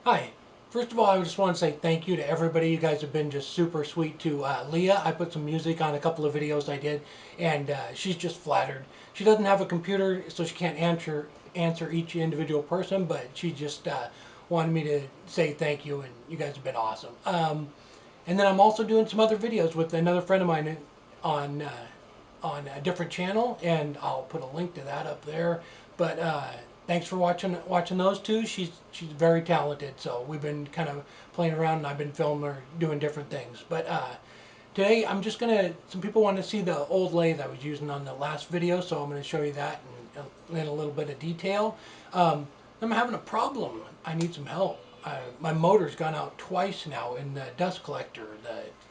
Hi. First of all, I just want to say thank you to everybody. You guys have been just super sweet to Leah. I put some music on a couple of videos I did, and she's just flattered. She doesn't have a computer, so she can't answer each individual person, but she just wanted me to say thank you, and you guys have been awesome. And then I'm also doing some other videos with another friend of mine on a different channel, and I'll put a link to that up there. But thanks for watching those two. She's very talented, so we've been kind of playing around, and I've been filming her doing different things. But today I'm just gonna. Some people want to see the old lathe I was using on the last video, so I'm gonna show you that in a little bit of detail. I'm having a problem. I need some help. My motor's gone out twice now in the dust collector.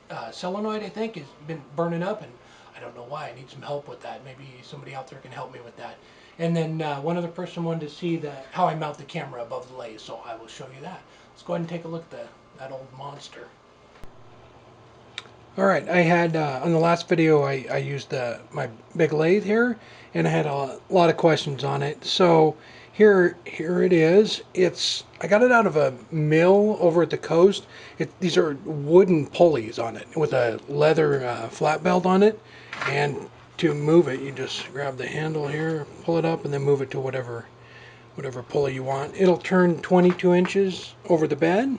The solenoid, I think, has been burning up, and I don't know why. I need some help with that. Maybe somebody out there can help me with that. And then one other person wanted to see how I mount the camera above the lathe, so I will show you that. Let's go ahead and take a look at that old monster. All right, I had on the last video I used my big lathe here, and I had a lot of questions on it. So here it is. I got it out of a mill over at the coast. These are wooden pulleys on it with a leather flat belt on it, and to move it, you just grab the handle here, pull it up, and then move it to whatever pulley you want. It'll turn 22 inches over the bed.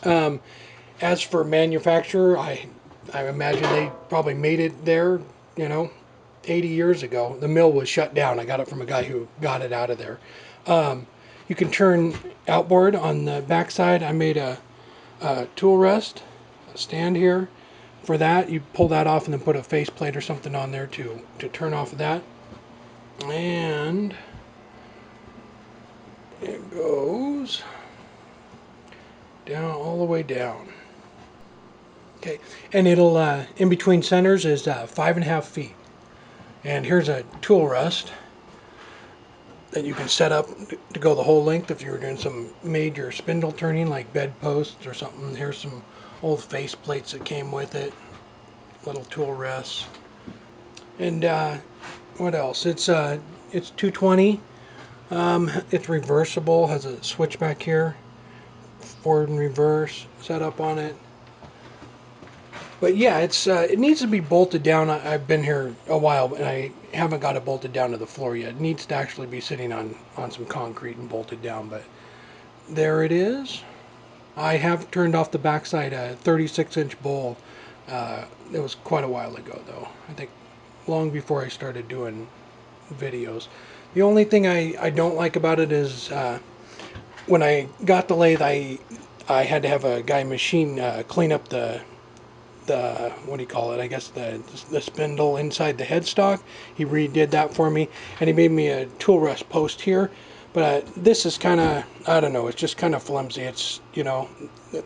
As for manufacturer, I imagine they probably made it there, 80 years ago. The mill was shut down. I got it from a guy who got it out of there. You can turn outboard on the backside. I made a tool rest, a stand here. For that, you pull that off and then put a faceplate or something on there to turn off of that. And it goes down, all the way down. Okay, and it'll, in between centers is 5.5 feet. And here's a tool rest that you can set up to go the whole length if you're doing some major spindle turning like bed posts or something. Here's some old face plates that came with it, little tool rests. And what else? It's 220. It's reversible, has a switch back here, forward and reverse set up on it. But yeah, it needs to be bolted down. I've been here a while, and I haven't got it bolted down to the floor yet. It needs to actually be sitting on some concrete and bolted down, but there it is. I have turned off the backside a 36-inch bowl. It was quite a while ago, though. I think long before I started doing videos. The only thing I don't like about it is when I got the lathe, I had to have a guy machine clean up the what do you call it? I guess the spindle inside the headstock. He redid that for me, and he made me a tool rest post here. But this is kind of, I don't know, it's just kind of flimsy. It's,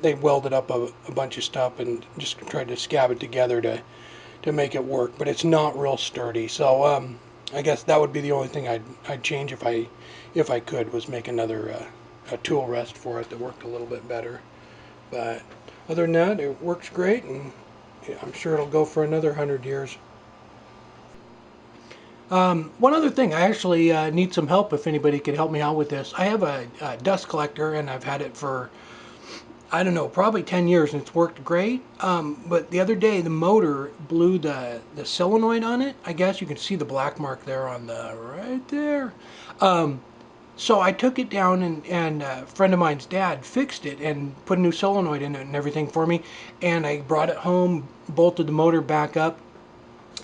they welded up a bunch of stuff and just tried to scab it together to make it work. But it's not real sturdy. So I guess that would be the only thing I'd change if I could, was make another a tool rest for it that worked a little bit better. But other than that, it works great, and I'm sure it'll go for another 100 years. One other thing, I actually need some help if anybody could help me out with this. I have a dust collector, and I've had it for, I don't know, probably 10 years, and it's worked great. But the other day, the motor blew the solenoid on it. I guess you can see the black mark there on the right there. So I took it down, and a friend of mine's dad fixed it and put a new solenoid in it and everything for me. And I brought it home, bolted the motor back up,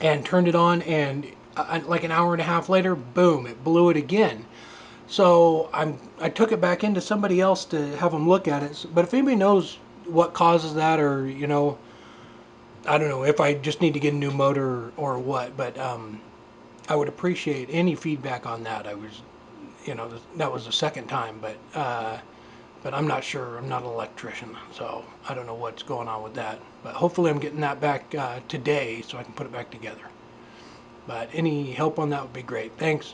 and turned it on, and like an hour and a half later, boom, it blew it again. So I took it back into somebody else to have them look at it. But if anybody knows what causes that, or I don't know if I just need to get a new motor or what, but I would appreciate any feedback on that. I was, that was the second time, but I'm not sure. I'm not an electrician, so I don't know what's going on with that. But hopefully I'm getting that back today so I can put it back together. But any help on that would be great. Thanks.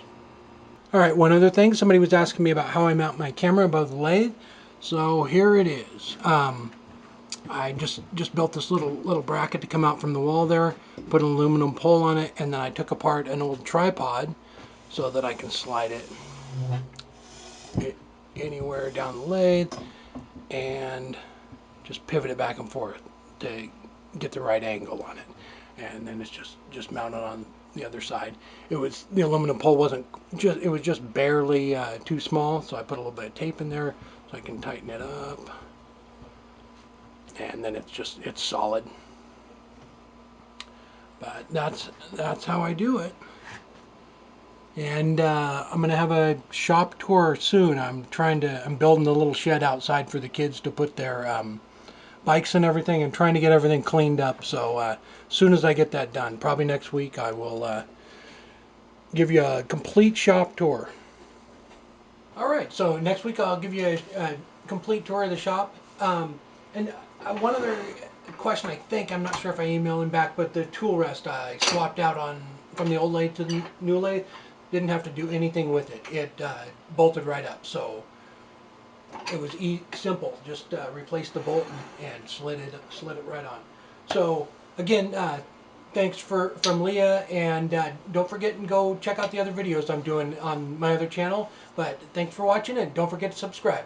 All right, one other thing. Somebody was asking me about how I mount my camera above the lathe. So here it is. I just built this little bracket to come out from the wall there, put an aluminum pole on it, and then I took apart an old tripod so that I can slide it anywhere down the lathe. and just pivot it back and forth to get the right angle on it. And then it's just mounted on the other side. The aluminum pole wasn't just, it was just barely too small, so I put a little bit of tape in there so I can tighten it up. And then it's solid. But that's how I do it. And I'm gonna have a shop tour soon. I'm building a little shed outside for the kids to put their bikes and everything, and trying to get everything cleaned up. So as soon as I get that done, probably next week, I will give you a complete shop tour. All right, so next week I'll give you a complete tour of the shop. And one other question, I'm not sure if I emailed him back, but the tool rest I swapped out from the old lathe to the new lathe. Didn't have to do anything with it. It bolted right up, so it was simple. Just replace the bolt and slid it right on. So again, thanks from Leah, and don't forget and go check out the other videos I'm doing on my other channel. But thanks for watching, and don't forget to subscribe.